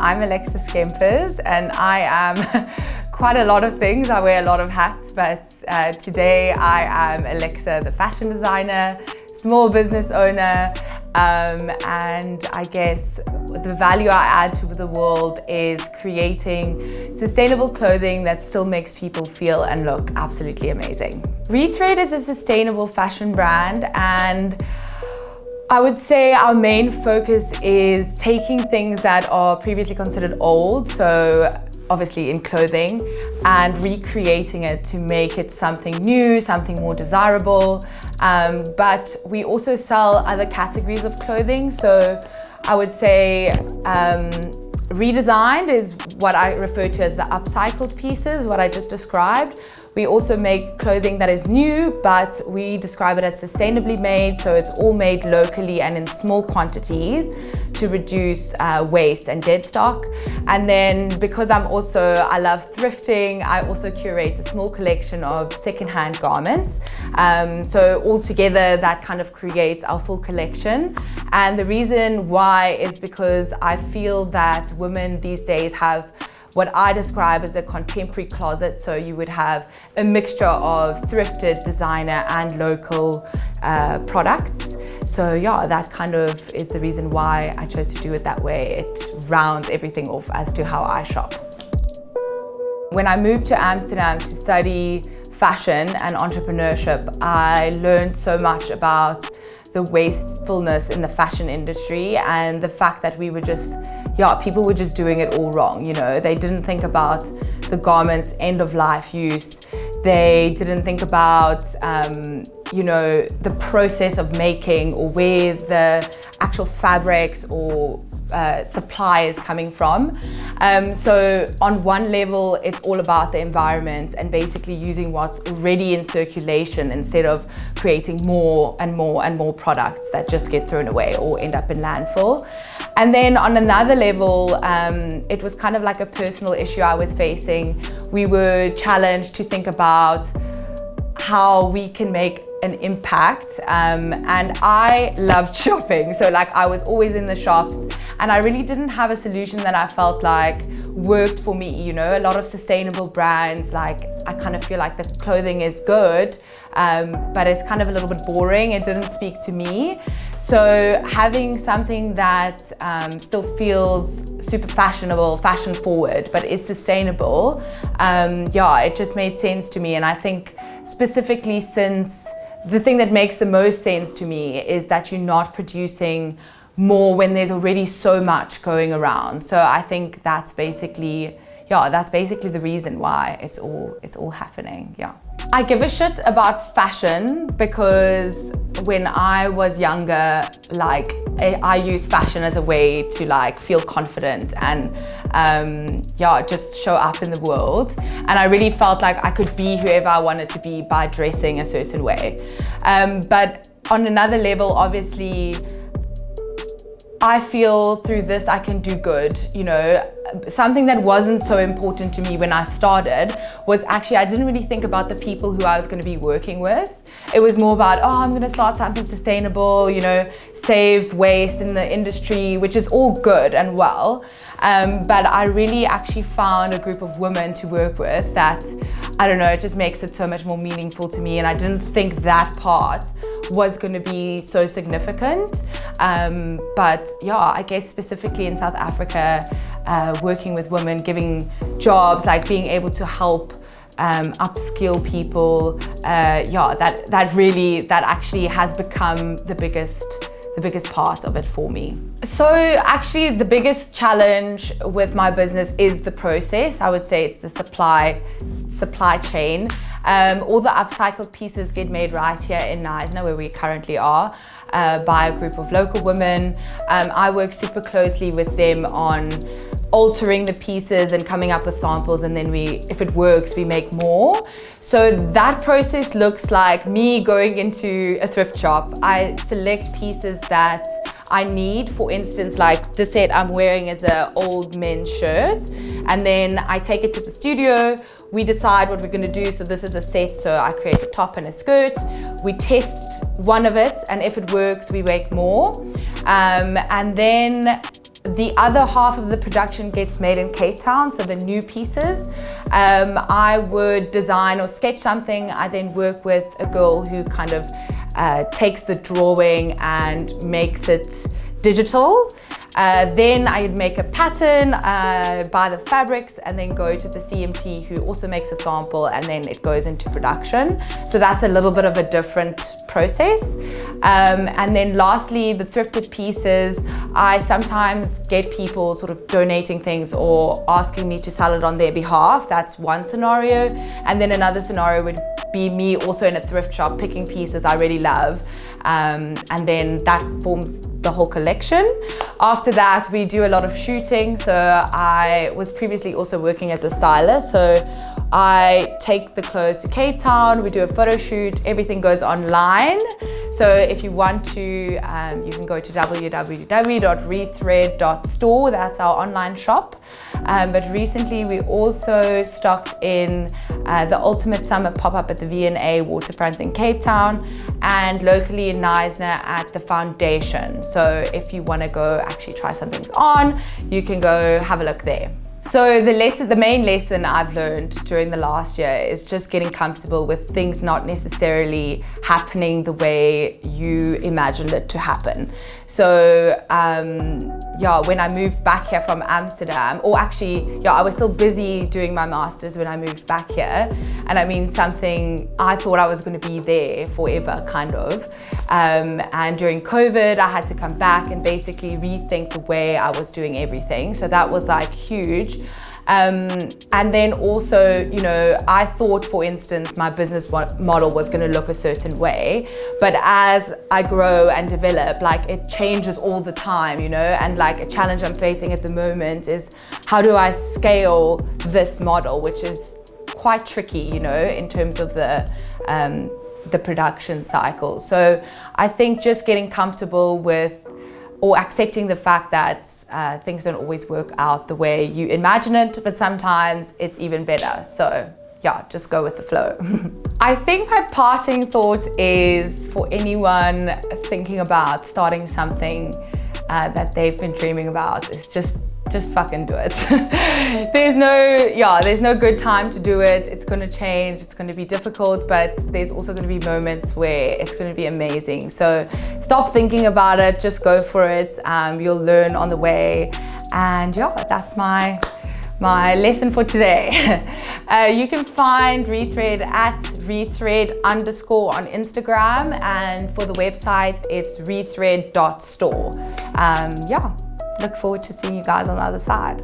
I'm Alexa Schempers and I am quite a lot of things. I wear a lot of hats, but today I am Alexa, the fashion designer, small business owner, and I guess the value I add to the world is creating sustainable clothing that still makes people feel and look absolutely amazing. Rethread is a sustainable fashion brand, and I would say our main focus is taking things that are previously considered old, so obviously in clothing, and recreating it to make it something new, something more desirable. But we also sell other categories of clothing. So I would say redesigned is what I refer to as the upcycled pieces, what I just described. We also make clothing that is new, but we describe it as sustainably made. So it's all made locally and in small quantities to reduce waste and dead stock. And then because I love thrifting, I also curate a small collection of secondhand garments. So altogether that kind of creates our full collection. And the reason why is because I feel that women these days have what I describe as a contemporary closet. So you would have a mixture of thrifted, designer and local products. So yeah, that kind of is the reason why I chose to do it that way. It rounds everything off as to how I shop. When I moved to Amsterdam to study fashion and entrepreneurship, I learned so much about the wastefulness in the fashion industry and the fact that people were just doing it all wrong. You know, they didn't think about the garment's end of life use. They didn't think about, the process of making or where the actual fabrics or supply is coming from. So on one level, it's all about the environment and basically using what's already in circulation instead of creating more and more and more products that just get thrown away or end up in landfill. And then on another level, it was kind of like a personal issue I was facing. We were challenged to think about how we can make an impact, and I loved shopping, so I was always in the shops, and I really didn't have a solution that I felt like worked for me. You know, a lot of sustainable brands, I kind of feel like the clothing is good, but it's kind of a little bit boring. It didn't speak to me. So having something that still feels super fashionable, fashion forward, but is sustainable, it just made sense to me. And I think specifically since the thing that makes the most sense to me is that you're not producing more when there's already so much going around. So I think that's basically the reason why it's all happening. Yeah. I give a shit about fashion because when I was younger, I used fashion as a way to feel confident and just show up in the world. And I really felt like I could be whoever I wanted to be by dressing a certain way. But on another level, obviously, I feel through this I can do good. You know, something that wasn't so important to me when I started was actually I didn't really think about the people who I was going to be working with. It was more about, I'm going to start something sustainable, save waste in the industry, which is all good and well. But I really actually found a group of women to work with that, I don't know, it just makes it so much more meaningful to me. And I didn't think that part was going to be so significant. But yeah, I guess specifically in South Africa, working with women, giving jobs, being able to help upskill people, that actually has become the biggest part of it for me. So actually the biggest challenge with my business is the process. I would say it's the supply chain. All the upcycled pieces get made right here in Knysna, where we currently are, by a group of local women. I work super closely with them on altering the pieces and coming up with samples, and then if it works, we make more. So that process looks like me going into a thrift shop. I select pieces that I need. For instance, the set I'm wearing is an old men's shirt, and then I take it to the studio. We decide what we're going to do. So this is a set, so I create a top and a skirt. We test one of it, and if it works, we make more. And then the other half of the production gets made in Cape Town, so the new pieces. I would design or sketch something. I then work with a girl who kind of takes the drawing and makes it digital. Then I'd make a pattern, buy the fabrics, and then go to the CMT who also makes a sample, and then it goes into production. So that's a little bit of a different process. And then lastly, the thrifted pieces, I sometimes get people sort of donating things or asking me to sell it on their behalf. That's one scenario. And then another scenario would be me also in a thrift shop picking pieces I really love. And then that forms the whole collection. After that, we do a lot of shooting. So I was previously also working as a stylist. So I take the clothes to Cape Town, we do a photo shoot, everything goes online. So if you want to, you can go to www.rethread.store, that's our online shop. But recently we also stocked in the Ultimate Summer pop-up at the V&A waterfront in Cape Town, and locally in Knysna at the Foundation. So if you want to go actually try some things on, you can go have a look there. So the main lesson I've learned during the last year is just getting comfortable with things not necessarily happening the way you imagined it to happen. So yeah, when I moved back here from Amsterdam, or actually, yeah, I was still busy doing my master's when I moved back here. And I mean, something I thought I was going to be there forever, kind of. And during COVID, I had to come back and basically rethink the way I was doing everything. So that was like huge. And then also, you know, I thought, for instance, my business model was going to look a certain way, but as I grow and develop, like, it changes all the time, you know. And like, a challenge I'm facing at the moment is, how do I scale this model, which is quite tricky, you know, in terms of the production cycle. So I think just getting comfortable with, or accepting the fact that things don't always work out the way you imagine it, but sometimes it's even better. So yeah, just go with the flow. I think my parting thought is, for anyone thinking about starting something that they've been dreaming about, is just fucking do it. There's no good time to do it. It's going to change, it's going to be difficult, but there's also going to be moments where it's going to be amazing. So stop thinking about it, just go for it. You'll learn on the way. And yeah, that's my lesson for today. You can find Rethread at rethread_ on Instagram, and for the website it's rethread.store. Yeah. Look forward to seeing you guys on the other side.